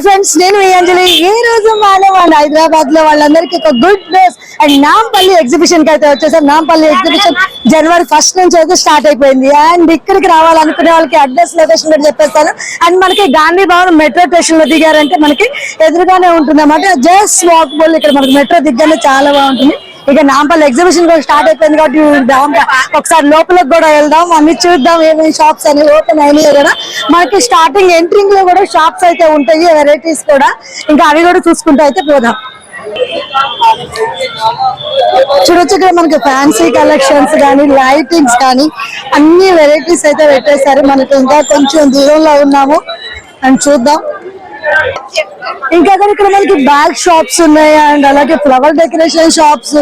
Friends, నేను మీ అంజలి. ఈ రోజు మన హైదరాబాద్ లో వాళ్ళందరికీ ఒక good news. And Nampally exhibition కి అయితే వచ్చేసాం. నాంపల్లి ఎగ్జిబిషన్ జనవరి 1 నుంచి అయితే స్టార్ట్ అయిపోయింది. అండ్ ఇక్కడికి రావాలనుకునే వాళ్ళకి అడ్రస్ లొకేషన్ కూడా చెప్పేస్తాను. అండ్ మనకి గాంధీ భవన్ మెట్రో స్టేషన్ లో దిగారంటే మనకి ఎదురుగానే ఉంటుంది అన్నమాట. Just walkable. ఇక్కడ మనకి మెట్రో దిగ్గానే చాలా బాగుంటుంది. ఇక నాంపల్లి ఎగ్జిబిషన్ కూడా స్టార్ట్ అయిపోయింది కాబట్టి ఒకసారి లోపలికి కూడా వెళ్దాం, అన్ని చూద్దాం. ఏమేమి షాప్స్ అని ఓపెన్ అయినాయి కదా. మనకి స్టార్టింగ్ ఎంట్రింగ్ లో కూడా షాప్స్ అయితే ఉంటాయి, వెరైటీస్ కూడా. ఇంకా అవి కూడా చూసుకుంటూ అయితే పోదాం. చూడొచ్చు ఇక్కడ మనకి ఫ్యాన్సీ కలెక్షన్స్ కానీ, లైటింగ్స్ కానీ అన్ని వెరైటీస్ అయితే పెట్టేశారు. మనకి ఇంకా కొంచెం దూరంలో ఉన్నాము అని చూద్దాం. ఇంకా ఇక్కడ మనకి బ్యాగ్ షాప్స్ ఉన్నాయి. అండ్ అలాగే ఫ్లవర్ డెకరేషన్ షాప్స్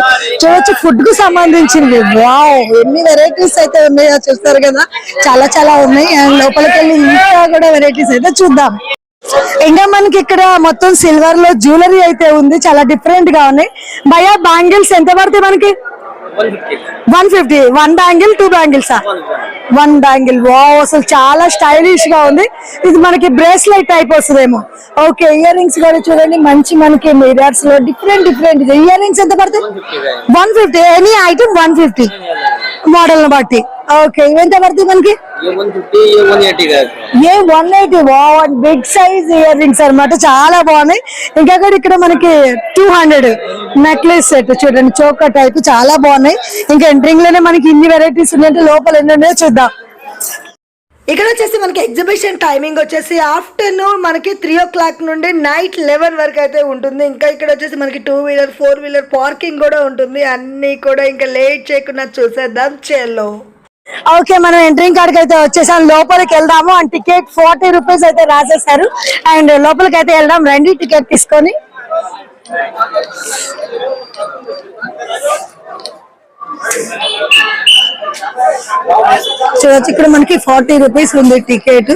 చూడొచ్చు. ఫుడ్ కు సంబంధించింది. వావ్, ఎన్ని వెరైటీస్ అయితే ఉన్నాయో చూస్తారు కదా, చాలా చాలా ఉన్నాయి. అండ్ లోపలికి వెళ్ళి ఇంకా కూడా వెరైటీస్ అయితే చూద్దాం. ఇంకా మనకి ఇక్కడ మొత్తం సిల్వర్ లో జ్యువెలరీ అయితే ఉంది, చాలా డిఫరెంట్ గా ఉన్నాయి. భయ్యా బ్యాంగిల్స్ ఎంత పడతాయి మనకి? 150. 1 బ్యాంగిల్ 2 బ్యాంగిల్సా? 1 బ్యాంగిల్. వావ్, అసలు చాలా స్టైలిష్ గా ఉంది. ఇది మనకి బ్రేస్లెట్ టైప్ వస్తుందేమో. ఓకే, ఇయర్ రింగ్స్ కూడా చూడండి. మంచి మనకి మిరర్స్ లో డిఫరెంట్ ఇయర్ రింగ్స్ ఎంత పడతాయి? 150. ఎనీ ఐటమ్ 150 మోడల్ ని బట్టి. ఓకే, ఇవెంత పడుతుంది మనకి? ఏ 180. Wow, big size ear rings అనమాట, చాలా బాగున్నాయి. ఇంకా కూడా ఇక్కడ మనకి 200 నెక్లెస్ సెట్ చూడండి, చోకా టైప్, చాలా బాగున్నాయి. ఇంకా ఎంట్రింగ్ లోనే మనకి ఇన్ని వెరైటీస్ ఉన్నాయంటే లోపల ఎన్నో చూద్దాం. ఇక్కడ వచ్చేసి మనకి ఎగ్జిబిషన్ టైమింగ్ వచ్చేసి ఆఫ్టర్నూన్ మనకి 3 o'clock నుండి నైట్ 11 వరకు అయితే ఉంటుంది. ఇంకా ఇక్కడ వచ్చేసి మనకి 2 వీలర్ 4 వీలర్ పార్కింగ్ కూడా ఉంటుంది. అన్ని కూడా ఇంకా లేట్ చేయకుండా చూసేద్దాం. చలో, ఓకే, మనం ఎంట్రింగ్ కార్డ్కి అయితే వచ్చేసాం. లోపలికి వెళ్దాము. అండ్ టికెట్ 40 రూపీస్ అయితే రాసేసారు. అండ్ లోపలికి అయితే వెళ్దాం రండి, టికెట్ తీసుకొని. చూడొచ్చు ఇక్కడ మనకి 40 రూపీస్ ఉంది టికెట్.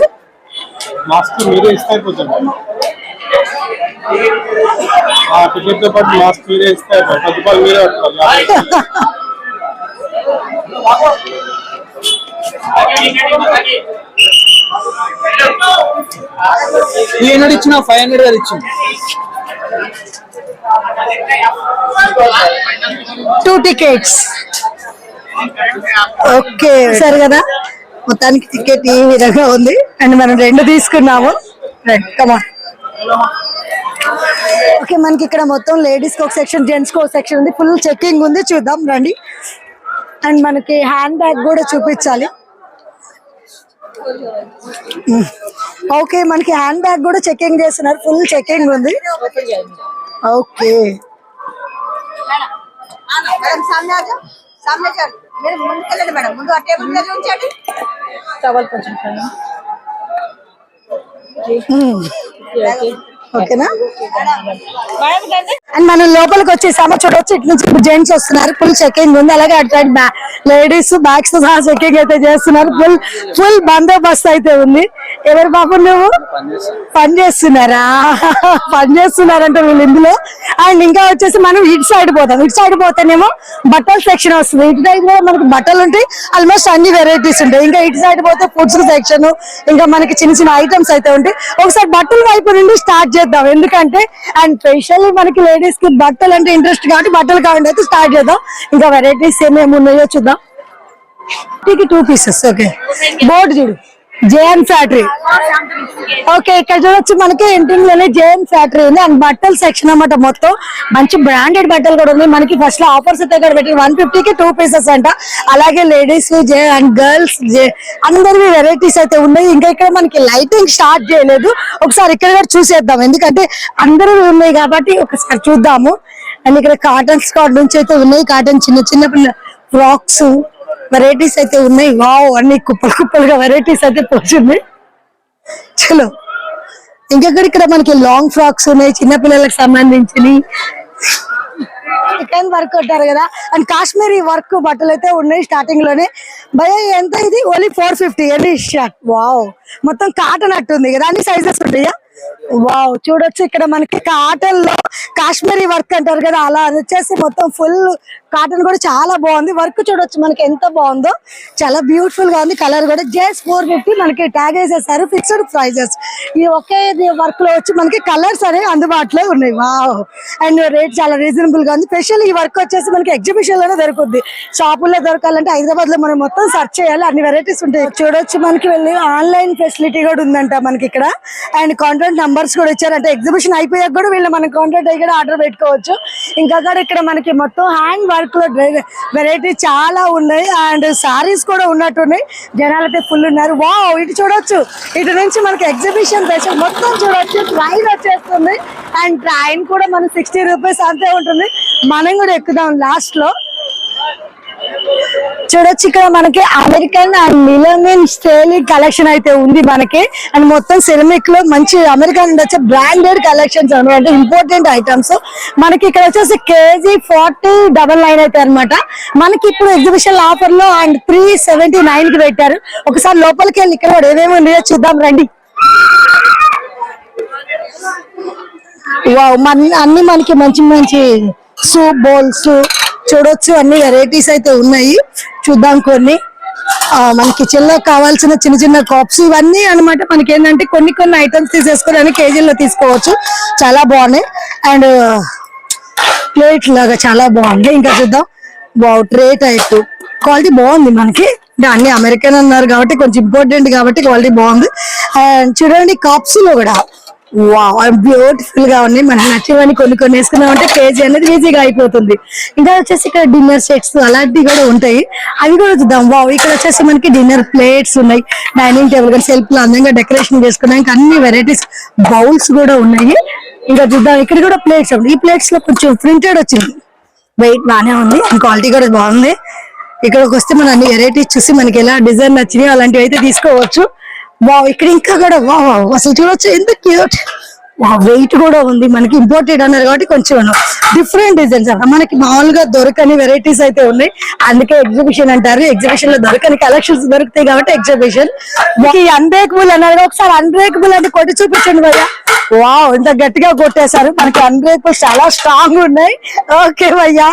ఇచ్చిన 500 అది ఇచ్చింది. 2 టికెట్స్. ఓకే, సరే కదా. మొత్తానికి టికెట్ ఈ విధంగా ఉంది. అండ్ మనం 2 తీసుకున్నాము. ఓకే, మనకి ఇక్కడ మొత్తం లేడీస్ కి ఒక సెక్షన్, జెంట్స్ కి ఒక సెక్షన్ ఉంది. ఫుల్ చెకింగ్ ఉంది, చూద్దాం రండి. అండ్ మనకి హ్యాండ్ బ్యాగ్ కూడా చూపించాలి. ఓకే, మనకి హ్యాండ్ బ్యాగ్ కూడా చెకింగ్ చేస్తున్నారు, ఫుల్ చెకింగ్ ఉంది. ఓకే, ఓకేనా. అండ్ మనం లోపలికి వచ్చేసాము. చూడొచ్చు, ఇటు నుంచి జెంట్స్ వస్తున్నారు, ఫుల్ చెకింగ్ ఉంది. అలాగే అటు సైడ్ లేడీస్ బ్యాగ్స్ తో సహా చెకింగ్ అయితే చేస్తున్నారు. ఫుల్ బందోబస్తు అయితే ఉంది. ఎవరు బాబు నువ్వు? పని చేస్తున్నారంటే వీళ్ళు ఇందులో. అండ్ ఇంకా వచ్చేసి మనం ఇటు సైడ్ పోతాం. ఇటు సైడ్ పోతేనేమో బట్టల సెక్షన్ వస్తుంది. ఇటు సైడ్ కూడా మనకి బట్టలు ఉంటాయి, ఆల్మోస్ట్ అన్ని వెరైటీస్ ఉంటాయి. ఇంకా ఇటు సైడ్ పోతే ఫుడ్స్ సెక్షన్, ఇంకా మనకి చిన్న ఐటమ్స్ అయితే ఉంటాయి. ఒకసారి బట్టల వైపు నుండి స్టార్ట్ చేద్దాం, ఎందుకంటే అండ్ స్పెషల్లీ మనకి లేడీస్ కి బట్టలు అంటే ఇంట్రెస్ట్ కాబట్టి బట్టలు కావాలి అయితే స్టార్ట్ చేద్దాం. ఇంకా వెరైటీస్ ఏమేమి ఉన్నాయో చూద్దాం. 2 పీసెస్. ఓకే, బోర్డు చూడు, జేఎన్ ఫ్యాక్టరీ. ఓకే, ఇక్కడ చూడొచ్చు మనకి ఎంట్రింగ్ లోనే జేఎన్ ఫ్యాక్టరీ ఉంది. అండ్ బట్టల సెక్షన్ అన్నమాట. మొత్తం మంచి బ్రాండెడ్ బట్టలు కూడా ఉన్నాయి. మనకి ఫస్ట్ లో ఆఫర్స్ అయితే ఇక్కడ పెట్టి 150కి 2 పీసెస్ అంట. అలాగే లేడీస్ అండ్ గర్ల్స్ అందరివి వెరైటీస్ అయితే ఉన్నాయి. ఇంకా ఇక్కడ మనకి లైటింగ్ స్టార్ట్ చేయలేదు, ఒకసారి ఇక్కడ కూడా చూసేద్దాం, ఎందుకంటే అందరూ ఉన్నాయి కాబట్టి ఒకసారి చూద్దాము. అండ్ ఇక్కడ కాటన్స్ నుంచి అయితే ఉన్నాయి. కాటన్ చిన్న ఫ్రాక్స్ వెరైటీస్ అయితే ఉన్నాయి. వావ్, అన్ని కుప్పలుగా వెరైటీస్ అయితే పోతుంది. చలో, ఇక్కడ మనకి లాంగ్ ఫ్రాక్స్ ఉన్నాయి, చిన్నపిల్లలకు సంబంధించి చికెన్ వర్క్ కొట్టారు కదా. అండ్ కాశ్మీరీ వర్క్ బట్టలు అయితే ఉన్నాయి స్టార్టింగ్ లోనే. భయ ఎంత ఇది? ఓన్లీ 450. Any shirt. వావ్, మొత్తం కాటన్ అట్టుంది కదా, అన్ని సైజెస్ ఉంటాయా? వావ్, చూడొచ్చు ఇక్కడ మనకి కాటన్ లో కాశ్మీరీ వర్క్ అంటారు కదా, అలా అది వచ్చేసి మొత్తం ఫుల్ కాటన్ కూడా చాలా బాగుంది. వర్క్ చూడొచ్చు మనకి ఎంత బాగుందో, చాలా బ్యూటిఫుల్ గా ఉంది. కలర్ కూడా జస్ట్ 450 మనకి ట్యాగ్ వేసేసారు. Fixed prices. ఈ ఒకే వర్క్ లో వచ్చి మనకి కలర్స్ అనేవి అందుబాటులో ఉన్నాయి. వావ్, అండ్ రేట్ చాలా రీజనబుల్ గా ఉంది. స్పెషల్ ఈ వర్క్ వచ్చేసి మనకి ఎగ్జిబిషన్ లోనే దొరుకుద్ది. షాపుల్లో దొరకాలంటే హైదరాబాద్ లో మనం మొత్తం సెర్చ్ చేయాలి, అన్ని వెరైటీస్ ఉంటాయి. చూడొచ్చు మనకి వెళ్ళి ఆన్లైన్ ఫెసిలిటీ కూడా ఉందంట మనకి ఇక్కడ. అండ్ కాంటాక్ట్ నంబర్స్ కూడా ఇచ్చారంటే ఎగ్జిబిషన్ అయిపోయాక కూడా వీళ్ళు మనకి కాంటాక్ట్ అయ్యి కూడా ఆర్డర్ పెట్టుకోవచ్చు. ఇంకా కూడా ఇక్కడ మనకి మొత్తం హ్యాండ్ వర్క్ లో వెరైటీ చాలా ఉన్నాయి. అండ్ సారీస్ కూడా ఉన్నట్టున్నాయి. జనాలు అయితే ఫుల్ ఉన్నారు. వావ్, ఇటు చూడొచ్చు, ఇటు నుంచి మనకి ఎగ్జిబిషన్ మొత్తం చూడొచ్చు. ట్రైన్ వచ్చేస్తుంది అండ్ ట్రైన్ కూడా మనకి 60 రూపీస్ అంతే ఉంటుంది. మనం కూడా ఎక్కుదాం లాస్ట్ లో. చూడొచ్చు ఇక్కడ మనకి అమెరికన్ అండ్ మిలమిన్ స్టైల్ కలెక్షన్ అయితే ఉంది మనకి. అండ్ మొత్తం సిరమిక్ లో మంచి అమెరికన్ వచ్చే బ్రాండెడ్ కలెక్షన్స్ అనమాట, ఇంపార్టెంట్ ఐటమ్స్ మనకి ఇక్కడ వచ్చేసి కేజీ 4099 అయితే అనమాట. మనకి ఇప్పుడు ఎగ్జిబిషన్ ఆఫర్ లో అండ్ 379 కి పెట్టారు. ఒకసారి లోపలికి వెళ్ళి ఇక్కడ కూడా ఏమేమి ఉన్నాయో చూద్దాం రండి. వావ్, అన్ని మనకి మంచి మంచి సూప్ బౌల్స్ చూడొచ్చు, అన్ని వెరైటీస్ అయితే ఉన్నాయి. చూద్దాం కొన్ని. మన కిచెన్ లో కావాల్సిన చిన్న చిన్న కప్స్ ఇవన్నీ అన్నమాట. మనకి ఏంటంటే కొన్ని కొన్ని ఐటమ్స్ తీసేసుకోవడానికి కేజీలో తీసుకోవచ్చు. చాలా బాగున్నాయి. అండ్ ప్లేట్ లాగా చాలా బాగుంది. ఇంకా చూద్దాం. వావ్, ట్రే టైప్ క్వాలిటీ బాగుంది మనకి. అన్ని అమెరికన్ అన్నారు కాబట్టి కొంచెం ఇంపార్టెంట్ కాబట్టి క్వాలిటీ బాగుంది. అండ్ చూడండి కప్స్ లో కూడా వావ్, బ్యూటిఫుల్ గా ఉన్నాయి. మనకి నచ్చివన్నీ కొన్ని కొన్ని వేసుకున్నామంటే కేజీ అనేది ఈజీగా అయిపోతుంది. ఇంకా వచ్చేసి ఇక్కడ డిన్నర్ సెట్స్ అలాంటివి కూడా ఉంటాయి, అవి కూడా చూద్దాం. వావ్, ఇక్కడ వచ్చేసి మనకి డిన్నర్ ప్లేట్స్ ఉన్నాయి. డైనింగ్ టేబుల్ కానీ సెల్ఫ్ లో అందంగా డెకరేషన్ చేసుకున్నాయి. అన్ని వెరైటీస్ బౌల్స్ కూడా ఉన్నాయి. ఇంకా చూద్దాం. ఇక్కడ కూడా ప్లేట్స్ ఉన్నాయి. ఈ ప్లేట్స్ లో కొంచెం ప్రింటెడ్ వచ్చింది. వెయిట్ బాగానే ఉంది, క్వాలిటీ కూడా బాగుంది. ఇక్కడికి వస్తే మనం అన్ని వెరైటీస్ చూసి మనకి ఎలా డిజైన్ నచ్చినాయి అలాంటివి అయితే తీసుకోవచ్చు. వావ్, ఇక్కడ ఇంకా కూడా వావ్, అసలు చూడొచ్చు ఎంత క్యూట్. వెయిట్ కూడా ఉంది. మనకి ఇంపోర్టెడ్ అన్నారు కాబట్టి కొంచెం డిఫరెంట్ డిజైన్స్ మనకి మామూలుగా దొరకని వెరైటీస్ అయితే ఉన్నాయి. అందుకే ఎగ్జిబిషన్ అంటారు. ఎగ్జిబిషన్ లో దొరకని కలెక్షన్స్ దొరుకుతాయి కాబట్టి ఎగ్జిబిషన్. అన్బ్రేకబుల్ అన్నారు, ఒకసారి అన్బ్రేకబుల్ అంటే కొట్టి చూపించండి భయ్యా. వావ్, ఇంత గట్టిగా కొట్టేశారు. మనకి అన్బ్రేకబుల్ చాలా స్ట్రాంగ్ ఉన్నాయి. ఓకే భయ్యా.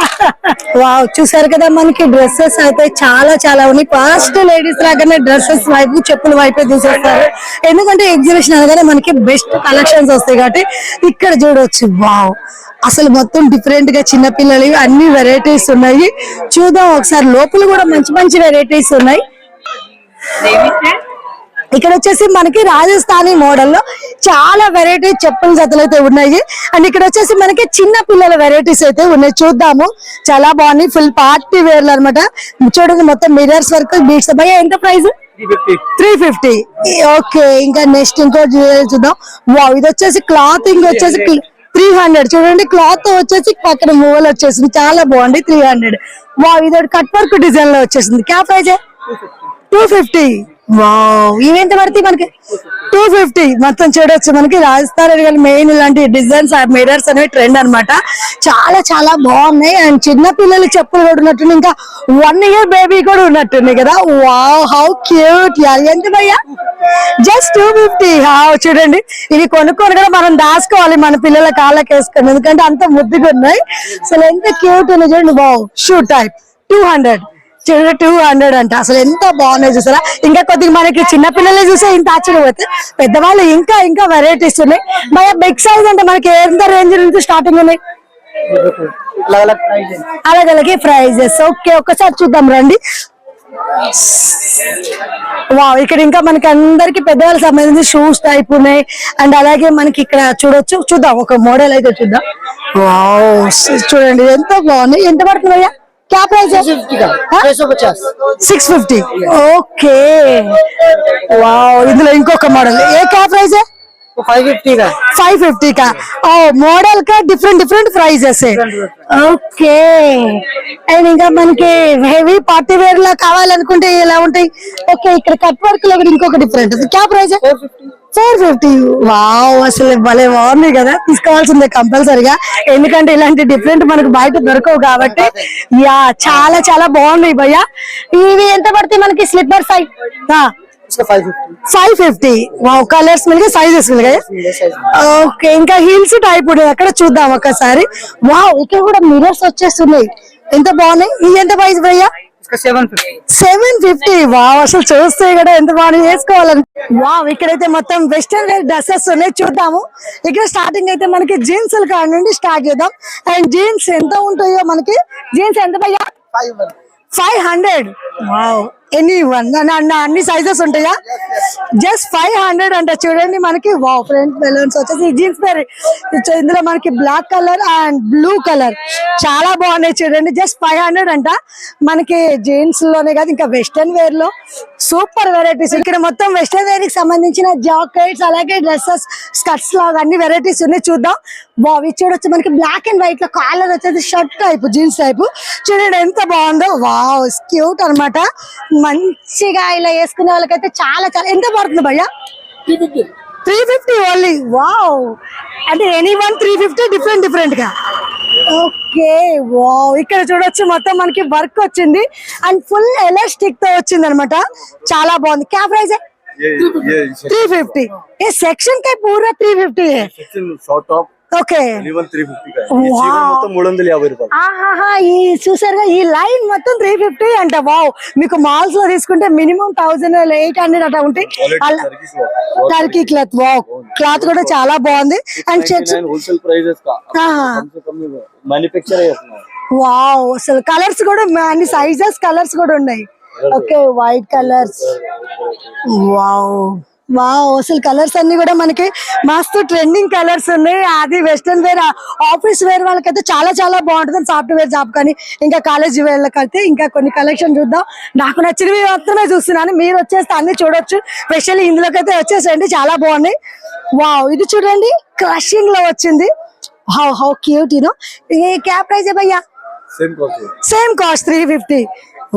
వావ్, చూసారు కదా మనకి డ్రెస్సెస్ అయితే చాలా చాలా ఉన్నాయి. ఫస్ట్ లేడీస్ లాగానే డ్రెస్సెస్ వైపు చెప్పుల వైపు చూసేస్తారు. ఎందుకంటే ఎగ్జిబిషన్ అనగానే మనకి బెస్ట్ కలెక్షన్స్ వస్తాయి కాబట్టి ఇక్కడ చూడవచ్చు. వావ్, అసలు మొత్తం డిఫరెంట్ గా చిన్న పిల్లలు అన్ని వెరైటీస్ ఉన్నాయి. చూద్దాం ఒకసారి. లోపల కూడా మంచి మంచి వెరైటీస్ ఉన్నాయి. ఇక్కడ వచ్చేసి మనకి రాజస్థానీ మోడల్ లో చాలా వెరైటీ చెప్పుల జతలు అయితే ఉన్నాయి. అండ్ ఇక్కడ వచ్చేసి మనకి చిన్న పిల్లల వెరైటీస్ అయితే ఉన్నాయి. చూద్దాము. చాలా బాగున్నాయి. ఫుల్ పార్టీ వేర్లు అనమాట. చూడండి మొత్తం మిరర్స్ వర్క్ బీట్స్. భయ్యా ఎంత ప్రైస్? 350. ఓకే, ఇంకా నెక్స్ట్ ఇంకో చూద్దాం. వావ్, ఇది వచ్చేసి క్లాతింగ్ వచ్చేసి 300. చూడండి క్లాత్ వచ్చేసి పక్కన మూవలు వచ్చేసింది. చాలా బాగుంది. 300. వావ్, ఇది కట్ వర్క్ డిజైన్ లో వచ్చేసింది. క్యా ప్రైజ్? 250. వావ్, ఇవేంత పడుతుంది మనకి? 250. మొత్తం చూడొచ్చు మనకి రాజస్థాన్ మెయిన్ ఇలాంటి డిజైన్స్ మిరర్స్ అనేవి ట్రెండ్ అన్నమాట. చాలా చాలా బాగున్నాయి. అండ్ చిన్న పిల్లలు చెప్పులు కూడా ఉన్నట్టుంది. ఇంకా 1 year బేబీ కూడా ఉన్నట్టుంది కదా. Wow, how cute. ఎంత భయ్యా? జస్ట్ 250. చూడండి, ఇవి కొనుక్కొని కూడా మనం దాచుకోవాలి మన పిల్లల కాళ్ళకి వేసుకొని, ఎందుకంటే అంత ముద్దుగా ఉన్నాయి. అసలు ఎంత క్యూట్ ఉన్నాయి చూడండి. Wow, shoe type 200. 200 అంట. అసలు ఎంత బాగున్నాయి చూసారా. ఇంకా కొద్దిగా మనకి చిన్న పిల్లలే చూసే ఇంత ఆశ్చర్యపోతే పెద్దవాళ్ళు ఇంకా ఇంకా వెరైటీస్ ఉన్నాయి. భయ్యా బిగ్ సైజ్ అంటే మనకి ఎంత రేంజ్ నుంచి స్టార్టింగ్ ఉన్నాయి? అలాగే ప్రైజెస్. ఓకే, ఒక్కసారి చూద్దాం రండి. వావ్, ఇక్కడ ఇంకా మనకి అందరికి పెద్దవాళ్ళకి సంబంధించి షూస్ టైప్ ఉన్నాయి. అండ్ అలాగే మనకి ఇక్కడ చూడొచ్చు. చూద్దాం ఒక మోడల్ అయితే చూద్దాం. వావ్, చూడండి ఎంత బాగున్నాయి. ఎంత పడుతుంది భయ్యా? क्या प्राइस है? 650. ఓకే, వావ్, ఇందులో ఇంకొక మోడల్. ఏ क्या प्राइस है? 550 का. 550 का. మోడల్ కా different different prices. Okay, and ఇంకా మనకి హెవీ పార్టీ వేర్ లా కావాలనుకుంటే ఎలా ఉంటాయి? ఓకే, ఇక్కడ కట్ వర్క్ లో కూడా ఇంకొక డిఫరెంట్. क्या प्राइस है? 450. వావ్, అసలు భలే బాగుంది కదా. తీసుకోవాల్సిందే కంపల్సరిగా, ఎందుకంటే ఇలాంటి డిఫరెంట్ మనకు బయట దొరకవు కాబట్టి. యా, చాలా చాలా బాగున్నాయి భయ్యా. ఇవి ఎంత పడతాయి మనకి? స్లిప్పర్ 5. इसका 550 550 వావ్ కలర్స్ మిల్ గए సైజెస్ మిల్ गए ఓకే ఇంకా హీల్స్ టైప్ ఉన్నాయి అక్కడ చూద్దాం ఒకసారి వావ్ ఇక్కడ కూడా మిర్రర్స్ వచ్చేస్తున్నాయి ఎంత బాగున్నాయి ఇది ఎంత ప్రైస్ భయ్యా इसका 750 750 వావ్ అసలు చూస్తే కూడా ఎంత బాగా వేసుకోవాలని వావ్ ఇక్కడైతే మొత్తం వెస్టర్న్ వేర్ డ్రెస్సెస్ ఉన్నాయి చూద్దాము ఇక్కడ స్టార్టింగ్ అయితే మనకి జీన్స్ కాడ నుండి స్టార్ట్ చేద్దాం అండ్ జీన్స్ ఎంత ఉంటాయో మనకి జీన్స్ ఎంత భయ్యా 500 వావ్ ఎనీ వన్ అన్ని సైజెస్ ఉంటాయా జస్ట్ 500 అంట చూడండి మనకి వావ్ ఫ్రంట్ బెలూన్స్ వచ్చేసి జీన్స్ పేరు ఇందులో మనకి black colour and blue colour చాలా బాగున్నాయి చూడండి జస్ట్ 500 అంట మనకి జీన్స్ లోనే కాదు ఇంకా వెస్టర్న్ వేర్ లో సూపర్ వెరైటీస్ ఇక్కడ మొత్తం వెస్టర్న్ వేర్ కి సంబంధించిన జాకెట్స్ అలాగే డ్రెస్సెస్ స్కర్ట్స్ లాగా అన్ని వెరైటీస్ ఉన్నాయి చూద్దాం వావ్ ఇది చూడొచ్చు మనకి బ్లాక్ అండ్ వైట్ లో కాలర్ వచ్చేసి షర్ట్ టైప్ జీన్స్ టైప్ చూడండి ఎంత బాగుందో వావ్ క్యూట్ అన్నమాట మంచిగా ఇలా వేసుకునే వాళ్ళకైతే చాలా చాలా ఎంత పడుతుంది భయ్యా 350 ఓన్లీ వావ్ అంటే ఎనీ వన్ 350 డిఫరెంట్ గా ఓకే వావ్ ఇక్కడ చూడొచ్చు మొత్తం మనకి వర్క్ వచ్చింది అండ్ ఫుల్ ఎలాస్టిక్ తో వచ్చింది అనమాట చాలా బాగుంది క్యా ప్రైస్ ये 350 ये सेक्शन का पूरा 350 है सेक्शन शॉर्ट टॉप ఓకే लीवन 350 का है ये जीवन మొత్తం 350 రూపాయలు ఆహాహా ఈ చూసారుగా ఈ లైన్ మొత్తం 350 అంట వావ్ మీకు మాల్స్ లో తీసుకుంటే మినిమం 1800 అట్లా ఉంటాయి టర్కీ క్లాత్ వావ్ క్లాత్ కూడా చాలా బాగుంది అండ్ చెక్స్ హోల్సేల్ ప్రైజెస్ का कम से कम मैन्युफैक्चर है अपना వావ్ అసలు కలర్స్ కూడా అన్ని సైజెస్ కలర్స్ కూడా ఉన్నాయి okay white colours wow wow అసలు కలర్స్ అన్ని కూడా మనకి మస్తు ట్రెండింగ్ కలర్స్ ఉన్నాయి అది వెస్టర్న్ వేర్ ఆఫీస్ వేర్ వాళ్ళకైతే చాలా చాలా బాగుంటుంది సాఫ్ట్వేర్ జాబ్ కానీ ఇంకా కాలేజ్ వేర్లకు అయితే ఇంకా కొన్ని కలెక్షన్ చూద్దాం నాకు నచ్చినవి మాత్రమే చూస్తున్నాను మీరు వచ్చేస్తే అన్ని చూడొచ్చు స్పెషల్లీ ఇందులోకి అయితే వచ్చేసేయండి చాలా బాగున్నాయి వావ్ ఇది చూడండి క్రషింగ్ లో వచ్చింది హౌ క్యూట్ యూనో ఏ క్యా ప్రైస్ భయ్యా సేమ్ కాస్ట్ 350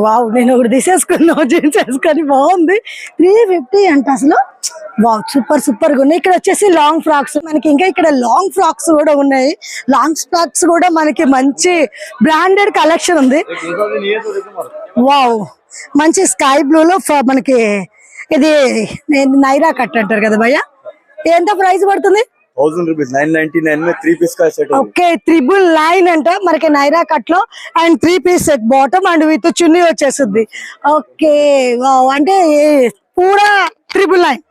వావ్ నేను ఒకటి తీసేసుకున్నా జీన్స్ వేసుకొని బాగుంది 350 అంట అసలు వావ్ సూపర్ గా ఉన్నాయి ఇక్కడ వచ్చేసి లాంగ్ ఫ్రాక్స్ మనకి ఇంకా ఇక్కడ లాంగ్ ఫ్రాక్స్ కూడా ఉన్నాయి లాంగ్ ఫ్రాక్స్ కూడా మనకి మంచి బ్రాండెడ్ కలెక్షన్ ఉంది వావ్ మంచి స్కై బ్లూ లో మనకి ఇది నైరా కట్ అంటారు కదా భయ్య ఎంత ప్రైస్ పడుతుంది 1000 rupees 999 में 3 पीस का सेट है ఓకే 999 అంట మనకి నైరా కట్ లో and 3 piece set bottom and with chunni వచ్చేస్తుంది ఓకే వావ్ అంటే పూరా 999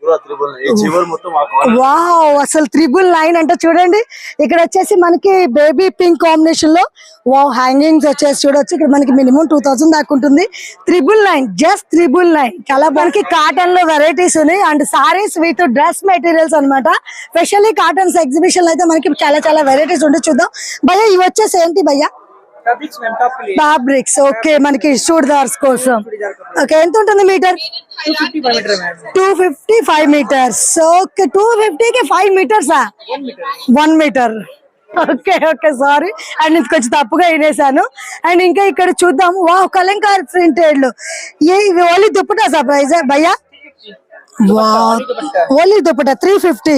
पूरा ट्रिपल ये जीवन మొత్తం ఆ వావ్ అసలు 999 అంటే చూడండి ఇక్కడ వచ్చేసి మనకి బేబీ పింక్ కాంబినేషన్ లో వావ్ హ్యాంగింగ్స్ వచ్చేసి చూడొచ్చు ఇక్కడ మనకి మినిమం 2000 దాకా ఉంటుంది 999 జస్ట్ 999 చాలా మనకి కాటన్ లో వెరైటీస్ ఉన్నాయి and saris with dress materials అన్నమాట స్పెషల్లీ కాటన్స్ ఎగ్జిబిషన్ లో అయితే మనకి చాలా చాలా వెరైటీస్ ఉంటాయి చూద్దాం భయ్యా ఇవి వచ్చేసి ఏంటి భయ్యా फैब्रिक्स में टॉप के लिए ఫ్యాబ్రిక్స్ ఓకే మనకి చూడిదార్స్ కోసం ఓకే ఎంత ఉంటుంది metre 250 per meter ma'am 255 metres okay 250 కి 5 metres 1 metre okay okay sorry and ఇది కొంచెం తప్పుగా వినేసాను అండ్ ఇంకా ఇక్కడ చూద్దాం వావ్ కలంకారీ ప్రింటెడ్ లో ఇవి ఓన్లీ దుప్పటా సా ప్రైస్ భయ్యా వావ్ ఓన్లీ దుప్పటా 350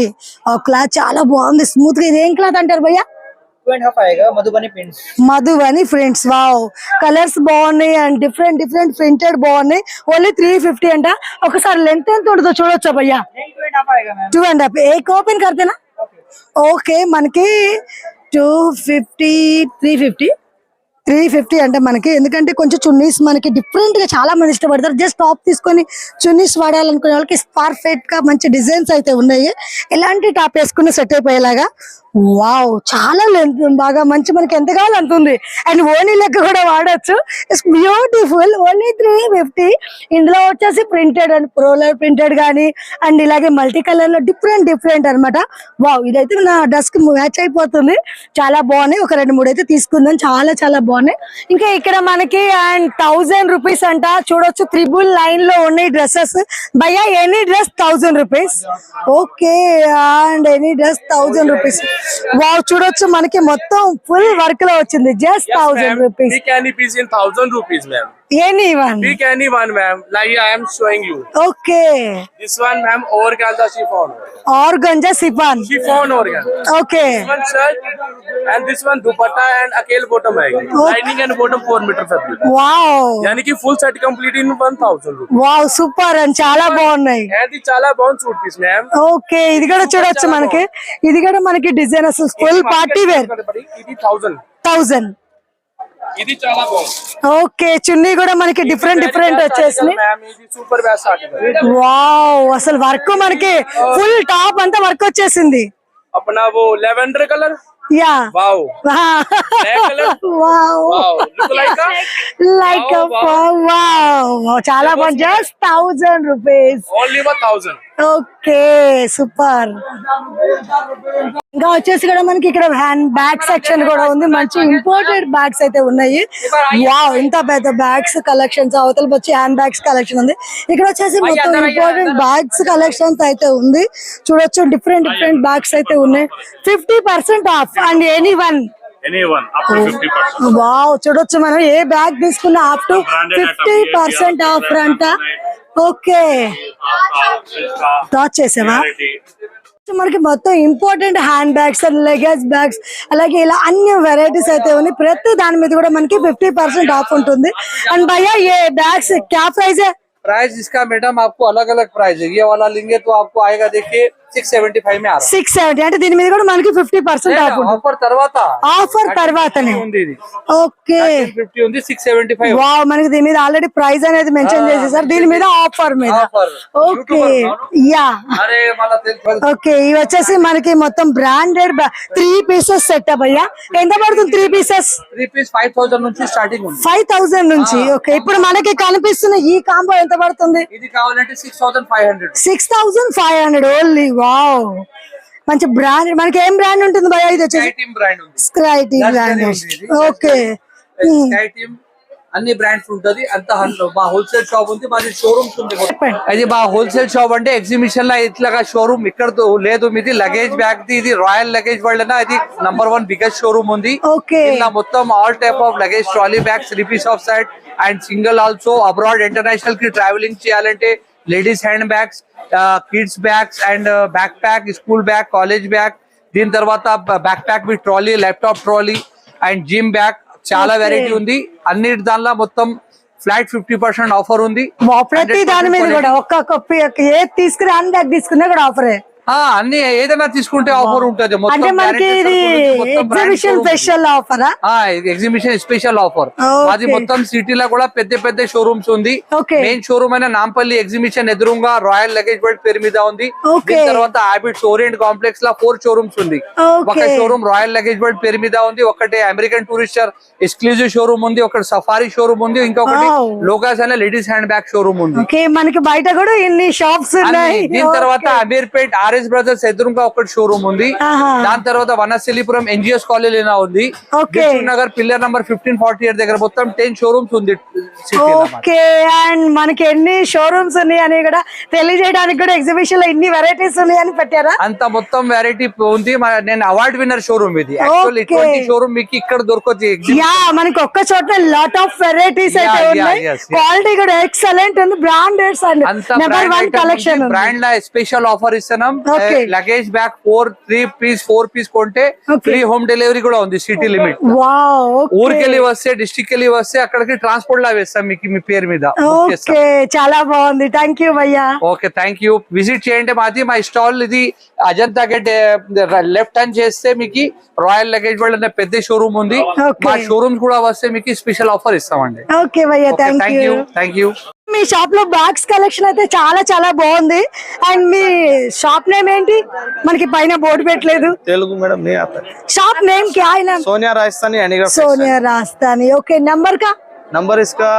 క్లాత్ చాలా బాగుంది స్మూత్ గా ఇది ఏం క్లాత్ అంటారు భయ్యా 2.5 आएगा Madhubani prints Madhubani prints wow colours బాగున్నాయి అండ్ డిఫరెంట్ ప్రింటెడ్ బాగున్నాయి ఓన్లీ 350 అంట ఒకసారి లెంత్ ఎంత ఉంటుందో చూడొచ్చా భయ్యా 2.5 आएगा मैम 2.5 एक ఓపెన్ करतेना ఓకే మనకి 250 350 అంటే మనకి ఎందుకంటే కొంచెం చున్నీస్ మనకి డిఫరెంట్ గా చాలా మంది ఇష్టపడతారు జస్ట్ టాప్ తీసుకొని చున్నీస్ వాడాలనుకునే వాళ్ళకి పర్ఫెక్ట్ గా మంచి డిజైన్స్ అయితే ఉన్నాయి ఎలాంటి టాప్ వేసుకుని సెట్ అయిపోయేలాగా వావ్ చాలా లెంత్ బాగా మంచి మనకి ఎంత కావాలి అంటుంది అండ్ ఓనీ లెక్క కూడా వాడచ్చు ఇట్స్ బ్యూటిఫుల్ ఓన్లీ 350 ఇందులో వచ్చేసి ప్రింటెడ్ అండ్ ప్రోలర్ ప్రింటెడ్ గానీ అండ్ ఇలాగే మల్టీ కలర్ లో డిఫరెంట్ అన్నమాట వావ్ ఇదైతే నా డ్రెస్ కి మ్యాచ్ అయిపోతుంది చాలా బాగున్నాయి ఒక 2-3 అయితే తీసుకుందాం చాలా బాగున్నాయి ఇంకా ఇక్కడ మనకి అండ్ 1000 రూపీస్ అంట చూడొచ్చు 999 లో ఉన్నాయి డ్రెస్సెస్ భయ్యా any dress 1000 rupees okay and any dress 1000 rupees wow చూడొచ్చు మనకి మొత్తం ఫుల్ వర్క్ లో వచ్చింది just 1000 rupees Pick any piece in 1000 rupees, ma'am. anyone. Pick anyone, ma'am. Like I am showing you. Okay. This one, ma'am, organza chiffon. Organza sipan. Chiffon organza. Okay. This one shirt and this one dupatta and akel bottom है. Lining and bottom 4 meter fabric. Wow. यानी कि full set complete in 1,000 rupees. Wow, super and చాలా బాగున్నాయి. And ఇది చాలా బాగుంది suit piece, ma'am. Okay, ఇది కూడా చూడొచ్చు మనకి. ఇది కూడా మనకి డిజైన్ అసలు ఫుల్ పార్టీ వేర్. ఇది 1000. ఇది చాలా బాగుంది. ఓకే, చున్నీ కూడా మనకి డిఫరెంట్ వచ్చేసి. Super base article. వావ్, అసలు వర్క్ మనకి ఫుల్ టాప్ అంతా వర్క్ వచ్చేసింది. अपना वो lavender colour yeah wow black colour wow wow look like wow చాలా బాగుంది. Just 1000 rupees. Only 1000. Okay, super. ఇంకా వచ్చేసి కూడా మనకి ఇక్కడ హ్యాండ్ బ్యాగ్ సెక్షన్ కూడా ఉంది. మంచి ఇంపోర్టెడ్ బ్యాగ్స్ అయితే ఉన్నాయి. వావ్, ఇంత పెద్ద బ్యాగ్స్ కలెక్షన్స్. అవతల వచ్చి హ్యాండ్ బ్యాగ్స్ కలెక్షన్ ఉంది. ఇక్కడ వచ్చేసి మొత్తం ఇంపార్టెంట్ బ్యాగ్స్ కలెక్షన్స్ అయితే ఉంది. చూడొచ్చు డిఫరెంట్ బ్యాగ్స్ అయితే ఉన్నాయి. 50% of and anyone up to 50%. Wow, చూడొచ్చు మనం ఏ బ్యాగ్ తీసుకున్నా అప్ టు 50% ఆఫ్ అంట. ఓకే, టాచ్ చేసావా? మనకి మొత్తం important hand bags and luggage bags అలాగే ఇలా అన్ని వెరైటీస్ అయితే ఉన్నాయి. ప్రతి దాని మీద కూడా మనకి 50% ఆఫ్ ఉంటుంది. అండ్ భయ్యా ఏ బ్యాగ్స్ క్యా ప్రైస్ है? प्राइस इसका मैडम आपको अलग अलग प्राइस है. ये वाला लेंगे तो आपको आएगा देखिए 675 में आ रहा है. 670 అంటే దీని మీద కూడా మనకి 50% ఆఫ్ ఉంటుంది. ఆఫర్ తర్వాత ఉంది ఇది. ఓకే, 50 ఉంది, 675. వావ్, మనకి దీని మీద ఆల్రెడీ ప్రైస్ అనేది మెన్షన్ చేసేసారు. దీని మీద ఆఫర్ మీద. ఓకే, యా, అరే మళ్ళా తెలుసు. ఓకే, ఇవి వచ్చేసి మనకి మొత్తం బ్రాండెడ్ 3 పీసెస్ సెటప్. అయ్యా ఎంత పడుతుంది 3 పీసెస్? 3 పీస్ 5000 నుంచి స్టార్టింగ్ ఉంది. 5000 నుంచి. ఓకే, ఇప్పుడు మనకి కనిపిస్తున్న ఈ కాంబో ఎంత పడుతుంది? ఇది కావాలంటే 6500. 6500 ఓన్లీ. వావ్, మంచి బ్రాండ్. మనకి ఏం బ్రాండ్ ఉంటుంది భయ్యా? ఇది వచ్చేసి స్కై టీమ్ బ్రాండ్ ఉంది. Sky team brand. Okay, sky team అన్ని బ్రాండ్స్ ఉంటది. అంత మా హోల్సేల్ షాప్ ఉంది, మాది షోరూమ్స్ ఉంది. అది మా హోల్సేల్ షాప్ అంటే ఎగ్జిబిషన్ లో ఇట్లాగా షోరూమ్ ఇక్కడ లేదు. మీది లగేజ్ బ్యాగ్ ది ఇది రాయల్ లగేజ్ వరల్డ్ అన్న ఇది నంబర్ 1 బిగ్గెస్ట్ షోరూమ్ ఉంది. ఓకే, ఇలా మొత్తం all type of luggage trolley bags 3 piece of set and single also. Abroad international కి ట్రావెలింగ్ చేయాలంటే ladies hand bags, kids bags and backpack, school bag, college bag. దీని తర్వాత backpack with trolley, laptop trolley and gym bag చాలా variety ఉంది. అన్నిటి దానిలో మొత్తం flat 50% offer ఉంది. ప్రతి దాని మీద కూడా ఒక్క ఏది తీసుకుని హ్యాండ్ బ్యాగ్ తీసుకున్నా కూడా ఆఫరే. అన్ని ఏదైనా తీసుకుంటే ఆఫర్ ఉంటుంది. అంటే మనకి ఇది ఎగ్జిబిషన్ స్పెషల్ ఆఫరా? Exhibition special offer. అది మొత్తం సిటీలో కూడా పెద్ద షోరూమ్స్ ఉంది. మెయిన్ షోరూమ్ అయిన నాంపల్లి ఎగ్జిబిషన్ ఎదురుగా రాయల్ లగేజ్ వరల్డ్ పేరు మీద ఉంది. తర్వాత హ్యాబిట్స్ ఓరియంట్ కాంప్లెక్స్ లో 4 షోరూమ్స్ ఉంది. ఒక షోరూమ్ రాయల్ లగేజ్ వరల్డ్ పేరు మీద ఉంది, ఒకటి అమెరికన్ టూరిస్టర్ ఎక్స్క్లూజివ్ షోరూమ్ ఉంది, ఒకటి సఫారీ షోరూమ్ ఉంది, ఇంకొకటి లోగాస్ అనే లేడీస్ హ్యాండ్ బ్యాగ్ షోరూమ్ ఉంది. మనకి బయట కూడా ఇన్ని షాప్స్ ఉన్నాయి. దీని తర్వాత అమీర్పేట్ ఆర్ఎస్ బ్రదర్స్ ఎదురుగా ఒకటి షోరూమ్ ఉంది. దాని తర్వాత వనస్థలిపురం ఎన్జిఎస్ కాలేజ్ ఉంది. నగర్ పిల్లర్ నంబర్ 1548 దగ్గర మొత్తం 10 షోరూమ్స్ ఉంది. ఓకే, అండ్ మనకి ఎన్ని షోరూమ్స్ ఉన్నాయి అని కూడా తెలియజేయడానికి కూడా ఎగ్జిబిషన్ లో ఇన్ని వెరైటీస్ ఉన్నాయి అని పెట్టారా? అంత మొత్తం వెరైటీ ఉంది. నేను అవార్డ్ విన్నర్ షోరూమ్ ఇది. యాక్చువల్లీ ఇటువంటి షోరూమ్ మీకు ఇక్కడ దొరకదు. యా, మనకి ఒక్క చోట లాట్ ఆఫ్ వెరైటీస్ అయితే ఉన్నాయి. క్వాలిటీ కూడా ఎక్సలెంట్ ఉంది. బ్రాండెడ్స్ అండ్ నెంబర్ 1 కలెక్షన్ ఉంది. బ్రాండ్ లా స్పెషల్ ఆఫర్ ఇస్తున్నాం. లగేజ్ బ్యాగ్ 4 పీస్ కొంటే ఫ్రీ హోమ్ డెలివరీ కూడా ఉంది. City limit. ఊరికెళ్ళి వస్తే డిస్ట్రిక్ట్ వెళ్ళి వస్తే అక్కడికి ట్రాన్స్పోర్ట్ లా వేస్తాం మీకు మీ పేరు మీద. ఓకే, చాలా బాగుంది. థ్యాంక్ యూ భయ్యా. Okay, thank you. విజిట్ చేయండి మాది. మా స్టాల్ ఇది అజంతా గేట్ లెఫ్ట్ హ్యాండ్ చేస్తే మీకు రాయల్ లగేజ్ వరల్డ్ అనే పెద్ద షోరూమ్ ఉంది. మా షోరూమ్స్ కూడా వస్తే మీకు స్పెషల్ ఆఫర్ ఇస్తామండి. ఓకే భయ్యా, థ్యాంక్ యూ. మీ షాప్ లో బ్యాగ్స్ కలెక్షన్ అయితే చాలా బాగుంది. అండ్ మీ షాప్ నేమ్ ఏంటి? మనకి పైన బోర్డు పెట్టలేదు. తెలుగు మేడం नहीं आता. షాప్ నేమ్ क्या है? नाम Sonia Rajasthani handicraft. Sonia Rajasthani. Okay, number का? नंबर इसका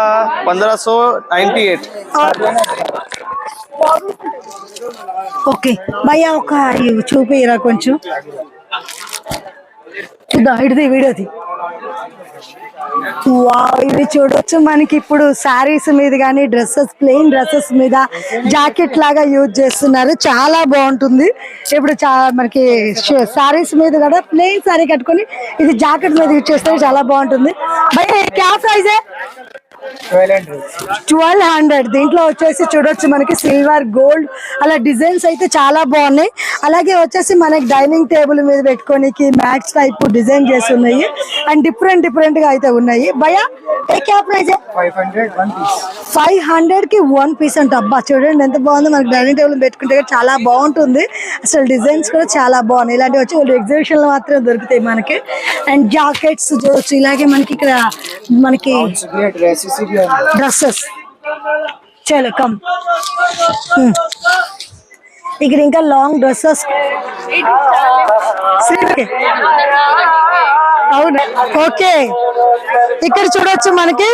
1598. ఓకే భయ్యా, ఒక చూపిరా కొంచెం చూద్దాం. ఇటుది వీడియోది. వావ్, ఇవి చూడొచ్చు. మనకి ఇప్పుడు శారీస్ మీద కానీ డ్రెస్సెస్, ప్లెయిన్ డ్రెస్సెస్ మీద జాకెట్ లాగా యూజ్ చేస్తున్నారు. చాలా బాగుంటుంది. ఇప్పుడు మనకి శారీస్ మీద కూడా ప్లెయిన్ శారీ కట్టుకొని ఇది జాకెట్ మీద యూజ్ చేస్తే చాలా బాగుంటుంది. భయ్యా క్యా ప్రైస్ है? 1200. దీంట్లో వచ్చేసి చూడొచ్చు మనకి సిల్వర్ గోల్డ్ అలా డిజైన్స్ అయితే చాలా బాగున్నాయి. అలాగే వచ్చేసి మనకి డైనింగ్ టేబుల్ మీద పెట్టుకోనికి మ్యాట్స్ టైప్ డిజైన్ చేసి ఉన్నాయి అండ్ డిఫరెంట్ గా అయితే ఉన్నాయి. భయ్యా ఏ క్యా ప్రైస్ 500 కి 1 పీస్ అంట. అబ్బా చూడండి ఎంత బాగుందో, మనకి డైనింగ్ టేబుల్ పెట్టుకుంటే చాలా బాగుంటుంది. అసలు డిజైన్స్ కూడా చాలా బాగున్నాయి. ఇలాంటివి వచ్చి ఎగ్జిబిషన్ లో మాత్రమే దొరుకుతాయి మనకి. అండ్ జాకెట్స్ చూడొచ్చు. ఇలాగే మనకి ఇక్కడ మనకి డ్రెస్సెస్ చలో కమ్. ఇక్కడ ఇంకా లాంగ్ డ్రెస్సెస్. అవును ఓకే. ఇక్కడ చూడొచ్చు మనకి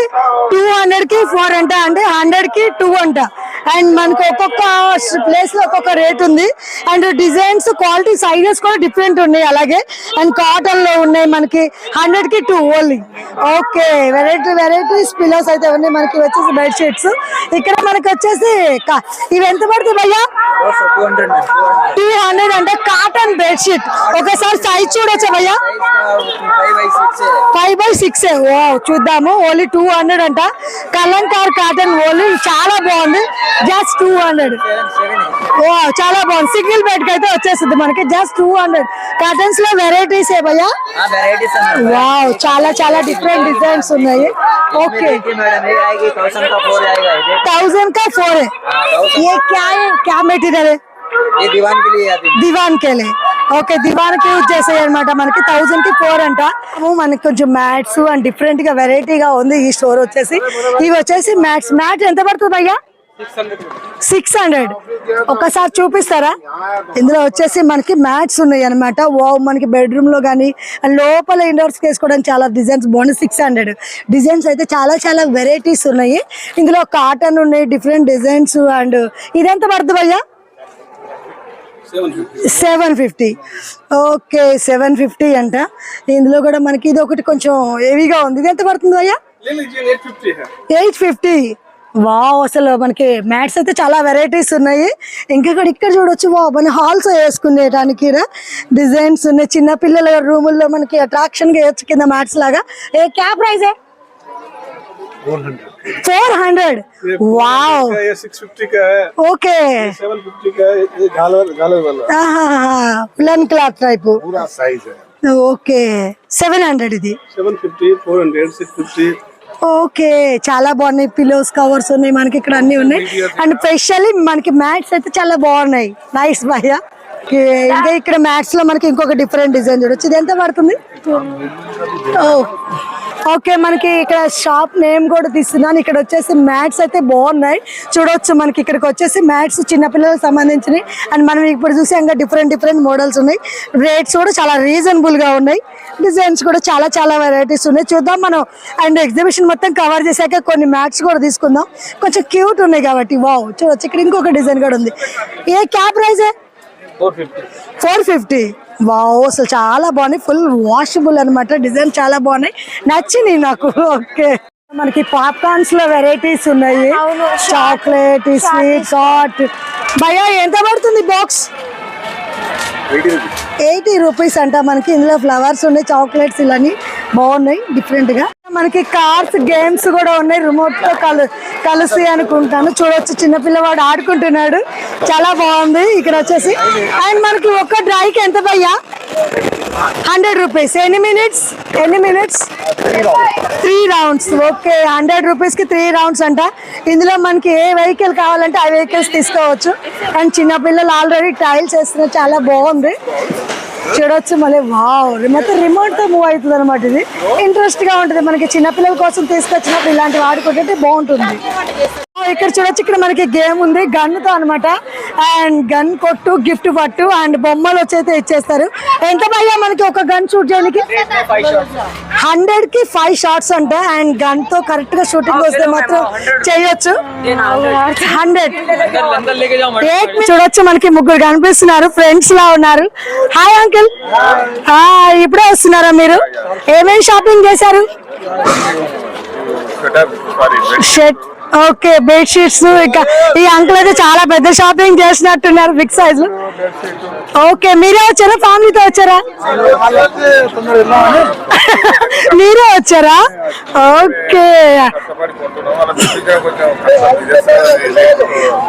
200 కి 4 అంట, అంటే 100 కి 2 అంట. అండ్ మనకి ఒక్కొక్క ప్లేస్ లో ఒక్కొక్క రేట్ ఉంది. అండ్ డిజైన్స్ క్వాలిటీ సైజెస్ కూడా డిఫరెంట్ ఉన్నాయి. అలాగే అండ్ కాటన్ లో ఉన్నాయి మనకి 100 కి 2 ఓన్లీ. ఓకే వెరైటీస్ పిల్లోస్ అయితే ఉన్నాయి. మనకి వచ్చేసి బెడ్ షీట్స్. ఇక్కడ మనకి వచ్చేసి ఇవి ఎంత పడుతుంది భయ్యా? 200 అంటే కాటన్ బెడ్ షీట్. ఒకసారి సైజ్ చూడొచ్చా భయ్యా? 5x6. చూద్దాము. ఓన్లీ 200 అంట. Kalamkari cotton only. చాలా బాగుంది. జస్ట్ 200. చాలా బాగుంది. సింగిల్ బెడ్ కి అయితే వచ్చేస్తుంది మనకి జస్ట్ 200. కాటన్స్ లో వెరైటీస్ ఏ భయ్యా? వావ్ చాలా డిఫరెంట్ డిజైన్స్ ఉన్నాయి. ఓకే 1000 का 4 है. ये क्या మెటీరియల్ है? ये दीवान के लिए आती है. దివాన్ కేలే. ఓకే దివాన్ కి యూజ్ చేసేది అనమాట. మనకి 1000 కి 4 అంట. మనకి కొంచెం మ్యాట్స్ అండ్ డిఫరెంట్ గా వెరైటీగా ఉంది ఈ స్టోర్ వచ్చేసి. ఇవి వచ్చేసి మ్యాట్ ఎంత పడుతుంది అయ్యా? 600. ఒకసారి చూపిస్తారా? ఇందులో వచ్చేసి మనకి మ్యాట్స్ ఉన్నాయి అనమాట. మనకి బెడ్రూమ్ లో కానీ లోపల ఇండోర్స్ వేసుకోవడానికి చాలా డిజైన్స్ బాగున్నాయి. 600 డిజైన్స్ అయితే చాలా వెరైటీస్ ఉన్నాయి. ఇందులో కాటన్ ఉన్నాయి, డిఫరెంట్ డిజైన్స్. అండ్ ఇదెంత పడుతుంది అయ్యా? 750. ఓకే 750 అంట. ఇందులో కూడా మనకి ఇది ఒకటి కొంచెం హెవీగా ఉంది. ఇది ఎంత పడుతుంది అయ్యా? 850. వావ్ అసలు మనకి మ్యాట్స్ అయితే చాలా వెరైటీస్ ఉన్నాయి. ఇంకా ఇక్కడ చూడొచ్చు. మన హాల్స్ వేసుకునేటానికి డిజైన్స్ ఉన్నాయి. చిన్న పిల్లల రూముల్లో మనకి అట్రాక్షన్ గా వేయచ్చు కింద మ్యాట్స్ లాగా. ఏ క్యా ప్రైస్ 400. वाव 650 का है. ओके 750 का है. ये झालर वाला प्लेन क्लॉथ टाइप पूरा साइज है. ఓకే 700. ఇది 750 400 650. ఓకే చాలా బాగున్నాయి. పిల్లోస్ కవర్స్ ఉన్నాయి మనకి ఇక్కడ అన్ని ఉన్నాయి. అండ్ స్పెషల్లీ మనకి మ్యాట్స్ అయితే చాలా బాగున్నాయి. నైస్ భయ్యా. ఇంకా ఇక్కడ మ్యాట్స్ లో మనకి ఇంకొక డిఫరెంట్ డిజైన్ చూడొచ్చు. ఇది ఎంత పడుతుంది? ఓకే మనకి ఇక్కడ షాప్ నేమ్ కూడా తీస్తున్నాను. ఇక్కడ వచ్చేసి మ్యాట్స్ అయితే బాగున్నాయి చూడొచ్చు. మనకి ఇక్కడికి వచ్చేసి మ్యాట్స్ చిన్నపిల్లలకు సంబంధించినవి. అండ్ మనం ఇప్పుడు చూసి ఇంకా డిఫరెంట్ మోడల్స్ ఉన్నాయి. రేట్స్ కూడా చాలా రీజనబుల్ గా ఉన్నాయి. డిజైన్స్ కూడా చాలా వెరైటీస్ ఉన్నాయి. చూద్దాం మనం. అండ్ ఎగ్జిబిషన్ మొత్తం కవర్ చేశాక కొన్ని మ్యాట్స్ కూడా తీసుకుందాం. కొంచెం క్యూట్ ఉన్నాయి కాబట్టి. వావ్ చూడొచ్చు. ఇక్కడ ఇంకొక డిజైన్ కూడా ఉంది. ఏ క్యా ప్రైస్ 450. వావ్ అసలు చాలా బాగున్నాయి. ఫుల్ వాషబుల్ అనమాట. డిజైన్ చాలా బాగున్నాయి. నచ్చింది నాకు. ఓకే మనకి పాప్కార్న్స్ లో వెరైటీస్ ఉన్నాయి. Chocolate, sweet, hot. భయ్యా ఎంత పడుతుంది బాక్స్? 80 రూపీస్ అంట. మనకి ఇందులో ఫ్లవర్స్ ఉన్నాయి, చాక్లెట్స్ ఇలాని బాగున్నాయి డిఫరెంట్ గా. మనకి కార్స్ గేమ్స్ కూడా ఉన్నాయి. రిమోట్ తో కలిసి అనుకుంటాను. చూడొచ్చు చిన్నపిల్లవాడు ఆడుకుంటున్నాడు. చాలా బాగుంది ఇక్కడ వచ్చేసి. అండ్ మనకి ఒక్క డ్రైకి ఎంత భయ్యా? 100 రూపీస్. ఎన్ని మినిట్స్ 3 రౌండ్స్. ఓకే 100 రూపీస్ కి 3 రౌండ్స్ అంట. ఇందులో మనకి ఏ వెహికల్ కావాలంటే ఆ వెహికల్స్ తీసుకోవచ్చు. అండ్ చిన్నపిల్లలు ఆల్రెడీ ట్రయల్స్ చేస్తున్నారు. చాలా బాగుంది చూడొచ్చు. మళ్ళీ వావ్ మొత్తం రిమోట్ తో మూవ్ అవుతుంది అనమాట. ఇది ఇంట్రెస్ట్ గా ఉంటుంది. మనకి చిన్నపిల్లల కోసం తీసుకొచ్చినప్పుడు ఇలాంటివి ఆడుకుంటే బాగుంటుంది. ఇక్కడ చూడొచ్చు. ఇక్కడ మనకి గేమ్ ఉంది గన్ తో అనమాట. అండ్ గన్ కొట్టు, గిఫ్ట్ పట్టు అండ్ బొమ్మలు వచ్చైతే ఇచ్చేస్తారు. ఎంత భయ్యా మనకి ఒక గన్ షూట్ చేయడానికి? 100 కి 5 షాట్స్ అంట. అండ్ గన్ తో కరెక్ట్ గా షూటింగ్ వస్తే మాత్రం చేయొచ్చు. 100 చూడొచ్చు. మనకి ముగ్గురు కనిపిస్తున్నారు. ఫ్రెండ్స్ లా ఉన్నారు. Hi uncle. హాయ్. ఇప్పుడే వస్తున్నారా మీరు? ఏమేమి షాపింగ్ చేశారు? షర్ట్. Okay bed sheets. ఇంకా ఈ అంకుల్ అయితే చాలా పెద్ద షాపింగ్ చేసినట్టున్నారు. బిగ్ సైజ్ లో. ఓకే మీరే వచ్చారా ఫ్యామిలీతో వచ్చారా? మీరే వచ్చారా? ఓకే,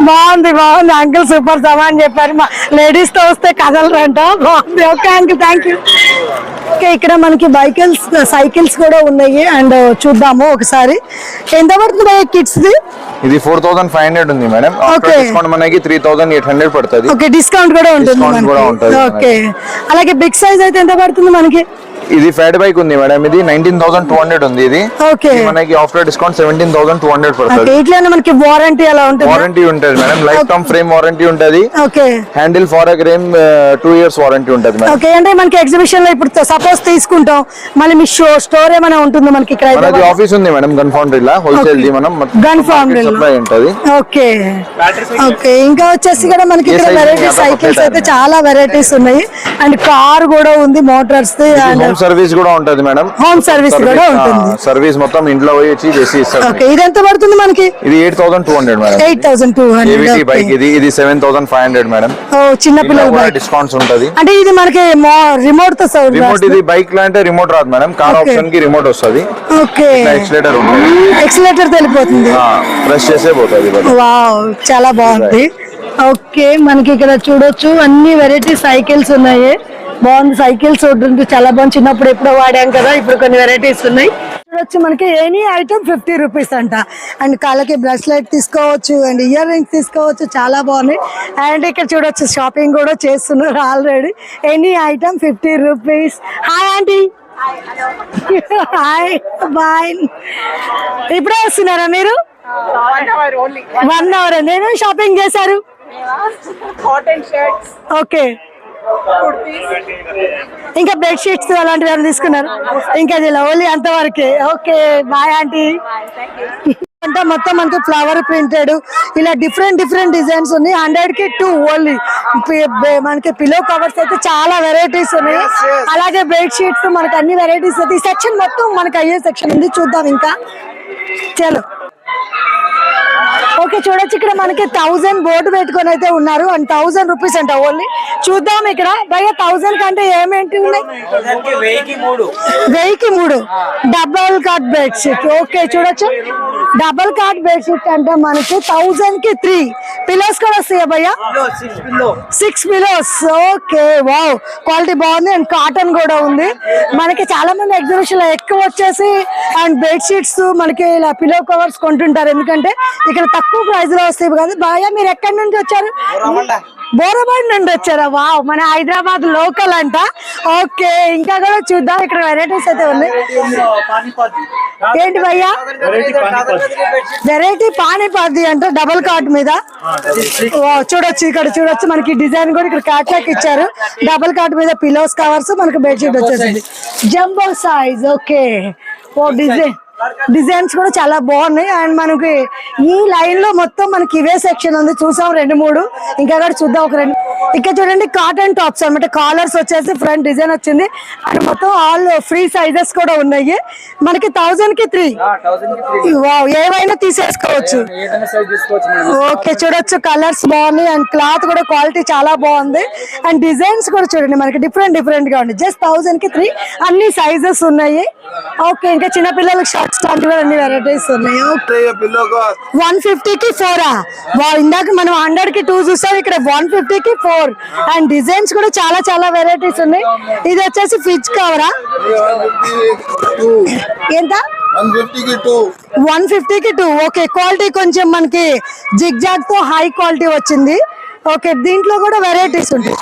బాగుంది బాగుంది అంకుల్, సూపర్ సమా అని చెప్పారు. మా లేడీస్ తో వస్తే కదలరంట. బాగుంది. Okay uncle, thank you. Okay, ఇక్కడ మనకి సైకిల్స్ కూడా ఉన్నాయి అండ్ చూద్దాము ఒకసారి. ఎంత పడుతుంది కిడ్స్ ది? ఇది 4500 ఉంది మేడం. Okay. డిస్కౌంట్ మనకి 3800 పడుతుంది. ఓకే, డిస్కౌంట్ కూడా ఉంటుంది Discount కూడా ఉంటుంది మనకి. ఓకే, అలాగే బిగ్ సైజ్ అయితే ఎంత పడుతుంది మనకి? ఇది ఫ్యాట్ బైక్ ఉంది మేడం. ఇది 19200 ఉంది. ఇది ఓకే, ఇది మనకి ఆఫ్టర్ డిస్కౌంట్ 17200 పడుతుంది. ఇట్లానే మనకి వారంటీ అలా ఉంటుంది. వారంటీ ఉంటుంది madam. Life time frame warranty ఉంటుంది. ఓకే, హ్యాండిల్ ఫార్ ఎ గ్రేమ్ 2 years వారంటీ ఉంటుంది మేడం. ఓకే, అంటే మనకి ఎగ్జిబిషన్ లో ఇప్పుడు సపోజ్ తీసుకుంటాం, మళ్ళీ మీ స్టోర్ ఏమైనా ఉంటుంది మనకి ఇక్కడ? మనది ఆఫీస్ ఉంది madam gun foundry law, wholesale the మనం గన్ ఫౌండరీ సప్లై ఉంటుంది. ఓకే ఓకే, ఇంకా వచ్చేసి కూడా మనకి ఇక్కడ వెరైటీస్ సైకిల్స్ అయితే చాలా వెరైటీస్ ఉన్నాయి అండ్ కార్ కూడా ఉంది, మోటార్స్ అండ్ హోమ్ సర్వీస్ కూడా ఉంటుంది మేడం. హోమ్ సర్వీస్ కూడా ఉంటుంది. సర్వీస్ మొత్తం ఇంట్లో పోయి వచ్చి చేసి ఇస్తారు. ఓకే, ఇది ఎంత పడుతుంది మనకి? ఇది 8200 మేడం. 8200 బైక్. ఇది 7500 మేడం. ఓ, చిన్న పిల్లల బైక్. డిస్కౌంట్స్ ఉంటది. అంటే ఇది మనకి రిమోట్ తో సౌండ్. రిమోట్ ఇది బైక్ లా అంటే రిమోట్ రాదు మేడం. కార్ ఆప్షన్ కి రిమోట్ వస్తుంది. ఓకే, ఎక్సిలేటర్ ఉంటుంది. ఎక్సిలేటర్ తెలిపోతుంది. ప్రెస్ చేసే పోతుంది. వావ్, చాలా బాగుంది. ఓకే, మనకి ఇక్కడ చూడొచ్చు అన్ని వెరైటీ సైకిల్స్ ఉన్నాయి. బాగుంది, సైకిల్స్ ఉంటుంది, చాలా బాగుంది. చిన్నప్పుడు ఎప్పుడో వాడాం కదా, ఇప్పుడు కొన్ని వెరైటీస్ ఉన్నాయి. చూడొచ్చు మనకి ఎనీ ఐటమ్ 50 రూపీస్ అంట. అండ్ కాళ్ళకి బ్రాస్లెట్ తీసుకోవచ్చు అండ్ ఇయర్ రింగ్స్ తీసుకోవచ్చు, చాలా బాగున్నాయి. అండ్ ఇక్కడ చూడొచ్చు షాపింగ్ కూడా చేస్తున్నారు already. Any item 50 rupees. Hi aunty. Hi, bye. ఇప్పుడే వస్తున్నారా మీరు? 1 hour. నేను షాపింగ్ చేశారు. ఓకే, ఇంకా బెడ్ షీట్స్ అలాంటివి ఏమైనా తీసుకున్నారు? ఇంకా అది ఓన్లీ అంతవరకే. Okay, bye aunty. అంటే మొత్తం మనకి ఫ్లవర్ ప్రింటెడ్ ఇలా డిఫరెంట్ డిజైన్స్ ఉన్నాయి. 100 కి 2 ఓన్లీ. మనకి పిల్లో కవర్స్ అయితే చాలా వెరైటీస్ ఉన్నాయి. అలాగే బెడ్ షీట్స్ మనకి అన్ని వెరైటీస్ అయితే. ఈ సెక్షన్ మొత్తం మనకి అయ్యే సెక్షన్ ఉంది, చూద్దాం ఇంకా. చలో, ఓకే, చూడొచ్చు ఇక్కడ మనకి 1000 బోర్డు పెట్టుకొని అయితే ఉన్నారు అండ్ 1000 రూపీస్ అంట ఓన్లీ. చూద్దాం ఇక్కడ. భయ్య 1000 కంటే ఏమేంటి ఉన్నాయి? 1000కి 3 double cot bed sheet. Okay, చూడొచ్చు డబల్ కాట్ బెడ్ షీట్ అంటే మనకి 1000 కి 3 పిలోస్ కూడా వస్తాయా భయ్య? 6 పిలోస్. ఓకే, వావ్, క్వాలిటీ బాగుంది అండ్ కాటన్ కూడా ఉంది. మనకి చాలా మంది ఎగ్జిబిషన్ లో ఎక్కువ వచ్చేసి అండ్ బెడ్ షీట్స్ మనకి ఇలా పిలో కవర్స్ కొంటుంటారు, ఎందుకంటే ఇక్కడ తక్కువ ప్రైస్ లో వస్తాయి కదా. భయ్య మీరు ఎక్కడి నుంచి వచ్చారు? బోరబండ్ నుండి వచ్చారా? వావ్, మన హైదరాబాద్ లోకల్ అంట. ఓకే, ఇంకా కూడా చూద్దాం. ఇక్కడ వెరైటీస్ అయితే ఉన్నాయి. ఏంటి భయ్యా? వెరైటీ పానీపతి అంట డబుల్ కాట్ మీద. చూడొచ్చు, ఇక్కడ చూడొచ్చు మనకి డిజైన్ కూడా ఇక్కడ క్యాట్లాక్ ఇచ్చారు. డబుల్ కాట్ మీద పిలోస్ కవర్స్, మనకి బెడ్షీట్ వచ్చేసింది జంబో సైజ్. ఓకే, ఓ డిజైన్స్ కూడా చాలా బాగున్నాయి. అండ్ మనకి ఈ లైన్ లో మొత్తం మనకి ఇవే సెక్షన్ ఉంది, చూసాం 2-3. ఇంకా కూడా చూద్దాం ఒక 2. ఇక్కడ చూడండి కాటన్ టాప్స్ అనమాట. కాలర్స్ వచ్చేసి ఫ్రంట్ డిజైన్ వచ్చింది అండ్ మొత్తం ఆల్ ఫ్రీ సైజెస్ కూడా ఉన్నాయి. మనకి 1000 కి 3. వావ్, ఏవైనా తీసేసుకోవచ్చు. ఓకే, చూడొచ్చు కలర్స్ బాగున్నాయి అండ్ క్లాత్ కూడా క్వాలిటీ చాలా బాగుంది అండ్ డిజైన్స్ కూడా చూడండి మనకి డిఫరెంట్ గా ఉంది. జస్ట్ 1000 కి 3 అన్ని సైజెస్ ఉన్నాయి. ఓకే, ఇంకా చిన్నపిల్లలకి షార్ట్స్ లాంటివి అన్ని వెరైటీస్ ఉన్నాయి. 150 కి 4. ఇందాక మనం 100 కి 2 చూసాం, ఇక్కడ 150 కి 4 అండ్ డిజైన్స్ కూడా చాలా వెరైటీస్ ఉన్నాయి. ఇది వచ్చేసి ఫ్రిడ్జ్ కవరా? ఎంత? 150 కి 2. ఓకే, క్వాలిటీ కొంచెం మనకి జిగ్ జాగ్ తో హై క్వాలిటీ వచ్చింది. ఓకే, దీంట్లో కూడా వెరైటీస్ ఉంటాయి.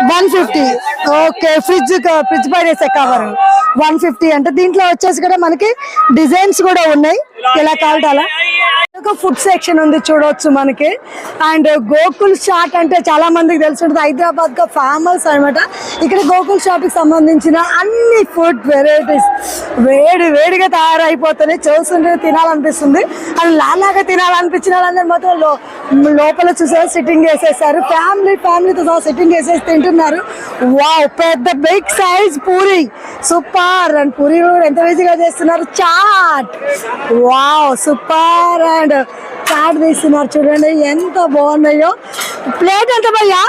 150. ఓకే, ఫ్రిడ్జ్ పైన వేసే కవర్ 150 అంటే. దీంట్లో వచ్చేసి కూడా మనకి డిజైన్స్ కూడా ఉన్నాయి, ఎలా కావాలంటే అలా. ఒక ఫుడ్ సెక్షన్ ఉంది చూడవచ్చు మనకి. అండ్ గోకుల్ చాట్ అంటే చాలా మందికి తెలిసి ఉంటుంది, హైదరాబాద్ గా ఫేమస్ అనమాట. ఇక్కడ గోకుల్ చాట్ కి సంబంధించిన అన్ని ఫుడ్ వెరైటీస్ వేడిగా తయారైపోతున్నాయి. చూస్తుంటే తినాలనిపిస్తుంది అండ్ లాలాగా తినాలనిపించిన వాళ్ళందరూ మాత్రం లోపల చూసారు సిట్టింగ్ వేసేసారు. ఫ్యామిలీతో సహా సిట్టింగ్ వేసేసి తింటున్నారు. వావ్, పెద్ద big size puri, super. And puri ఎంత ఈజీగా చేస్తున్నారు. Chaat, wow, super. And chaat తీస్తున్నారు చూడండి ఎంత బాగున్నాయో. ప్లేట్ ఎంత భయ్యా?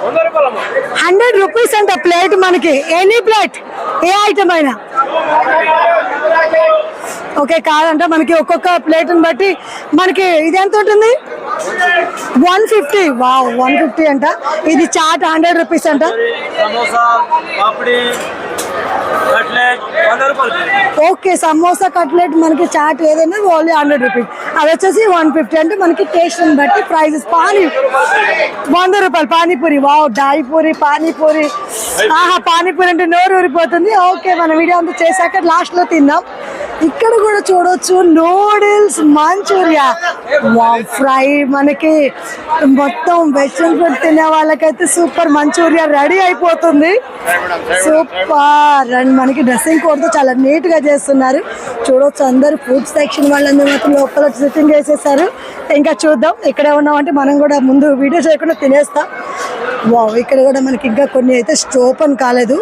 100 రూపీస్ అంట ప్లేట్ మనకి, ఎనీ ప్లేట్, ఏ ఐటమ్ అయినా. ఓకే, కాదంట మనకి ఒక్కొక్క ప్లేట్ బట్టి మనకి ఇది ఎంత ఉంటుంది, 150. వావ్, 150 అంట. ఇది చాట్ 100 రూపీస్ అంట. సమోసా పాపడి కట్లెట్ 100 రూపాయలు. ఓకే, సమోసా కట్లెట్ మనకి చాట్ ఏదైనా ఓన్లీ 100 రూపీస్. అది వచ్చేసి 150 అంటే మనకి టేస్ట్ బట్టి ప్రైజెస్. 100 రూపాయలు పానీపూరి. వావ్, దాయిపూరి, పానీపూరి. ఆహా, పానీపూరి అంటే నోరు ఊరిపోతుంది. ఓకే, మన వీడియో అంతా చేశాక లాస్ట్ లో తిందాం. ఇక్కడ కూడా చూడొచ్చు నూడిల్స్, మంచూరియా, వావ్, ఫ్రై. మనకి మొత్తం వెస్ట్రన్ ఫుడ్ తినే వాళ్ళకైతే సూపర్ మంచూరియా రెడీ అయిపోతుంది. సూపర్. అండ్ మనకి డ్రెస్సింగ్ కోడ్ తో చాలా నీట్ గా చేస్తున్నారు. చూడొచ్చు అందరు ఫుడ్ సెక్షన్ వాళ్ళందరూ మాత్రం లోపల సిట్టింగ్ చేసేసారు. ఇంకా చూద్దాం ఇక్కడే ఉన్నామంటే మనం కూడా ముందు వీడియో చేయకుండా తినేస్తాం. వావ్, ఇక్కడ కూడా మనకి ఇంకా కొన్ని అయితే ఓపెన్ కాలేదు.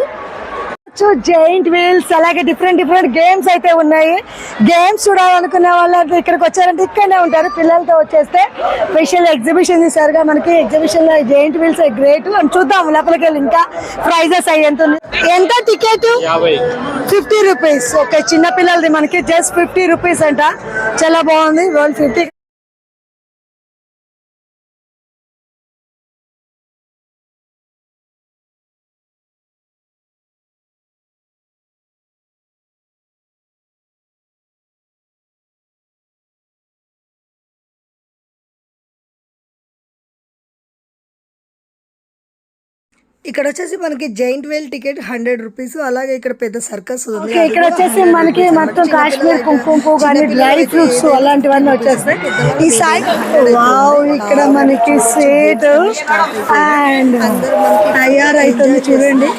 జైంట్ వీల్స్, అలాగే డిఫరెంట్ గేమ్స్ అయితే ఉన్నాయి. గేమ్స్ చూడాలనుకునే వాళ్ళు ఇక్కడికి వచ్చారంటే ఇక్కడనే ఉంటారు. పిల్లలతో వచ్చేస్తే స్పెషల్ ఎగ్జిబిషన్ చేశారుగా మనకి. ఎగ్జిబిషన్ లో జైంట్ వీల్స్ గ్రేట్. అని చూద్దాం లోపలికి వెళ్ళి ఇంకా ప్రైజెస్ అయ్యి ఎంత ఉంది. ఎంత టికెట్? 50 రూపీస్. ఓకే, చిన్న పిల్లలది మనకి జస్ట్ 50 రూపీస్ అంట. చాలా బాగుంది. 150. ఇక్కడ వచ్చేసి మనకి జైంట్ వీల్ టికెట్ 100 రూపీస్. అలాగే ఇక్కడ పెద్ద సర్కస్ ఉంది. ఇక్కడ వచ్చేసి మనకి మొత్తం కాశ్మీర్ కుంకుమ పువ్వు కానీ డ్రై ఫ్రూట్స్ అలాంటివన్నీ వచ్చేస్తాయి. ఈ సైడ్ వావ్, ఇక్కడ మనకి సీట్ అండ్ తయారైతుంది చూడండి.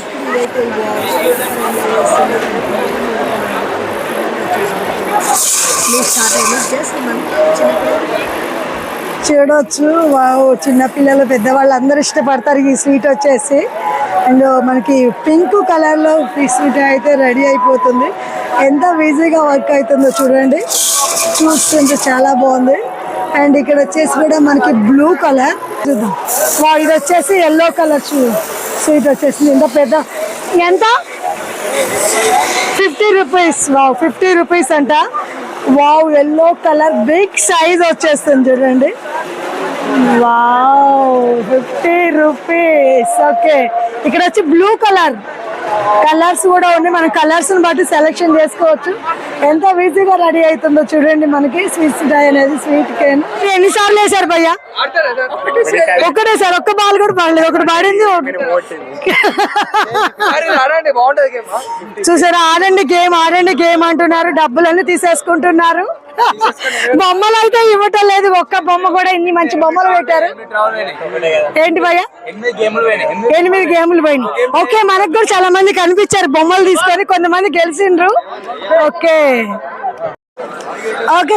చూడొచ్చు. వావ్, చిన్నపిల్లలు పెద్దవాళ్ళు అందరూ ఇష్టపడతారు ఈ స్వీట్ వచ్చేసి. అండ్ మనకి పింక్ కలర్ లో ఈ స్వీట్ అయితే రెడీ అయిపోతుంది. ఎంత ఈజీగా వర్క్ అవుతుందో చూడండి. చూస్తుంటే చాలా బాగుంది. అండ్ ఇక్కడ వచ్చేసి కూడా మనకి బ్లూ కలర్ చూద్దాం. వావ్, ఇది వచ్చేసి ఎల్లో కలర్ స్వీట్ వచ్చేసింది. ఎంత పెద్ద, ఎంత? 50 రూపీస్. వావ్, 50 రూపీస్ అంట. Wow, yellow colour big size వచ్చేస్తుంది చూడండి. Wow, 50 rupees. ఓకే, ఇక్కడ వచ్చి బ్లూ కలర్స్ కూడా ఉన్నాయి. మనం కలర్స్ బట్టి సెలెక్షన్ చేసుకోవచ్చు. ఎంత ఈజీగా రెడీ అవుతుందో చూడండి. మనకి స్వీట్ డ్రై అనేది స్వీట్ కేన్. ఎన్నిసార్లు వేసారు భయ్యా? ఒక్కటే సార్, ఒక్క బాల్ కూడా పడలేదు. ఒకటి పడింది. చూసారా, ఆడండి గేమ్ అంటున్నారు. డబ్బులన్నీ తీసేసుకుంటున్నారు. బొమ్మలు అయితే ఇవ్వటం లేదు. ఒక్క బొమ్మ కూడా. ఇన్ని మంచి బొమ్మలు పెట్టారు. ఏంటి భయ్యా? 8 గేములు పోయినాయి. ఓకే, మనకు కూడా చాలా మంది కనిపించారు బొమ్మలు తీసుకొని. కొంతమంది గెలిచిండ్రు. ఓకే,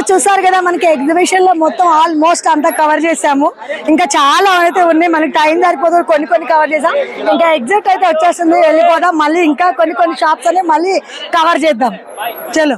చూసారు కదా మనకి ఎగ్జిబిషన్ లో మొత్తం ఆల్మోస్ట్ అంతా కవర్ చేసాము. ఇంకా చాలా అయితే ఉన్నాయి. మనకి టైం సరిపోతుంది. కొన్ని కవర్ చేసాం. ఇంకా ఎగ్జిట్ అయితే వచ్చేస్తుంది. వెళ్ళిపోదాం. మళ్ళీ ఇంకా కొన్ని షాప్స్ అనేవి మళ్ళీ కవర్ చేద్దాం. చలో.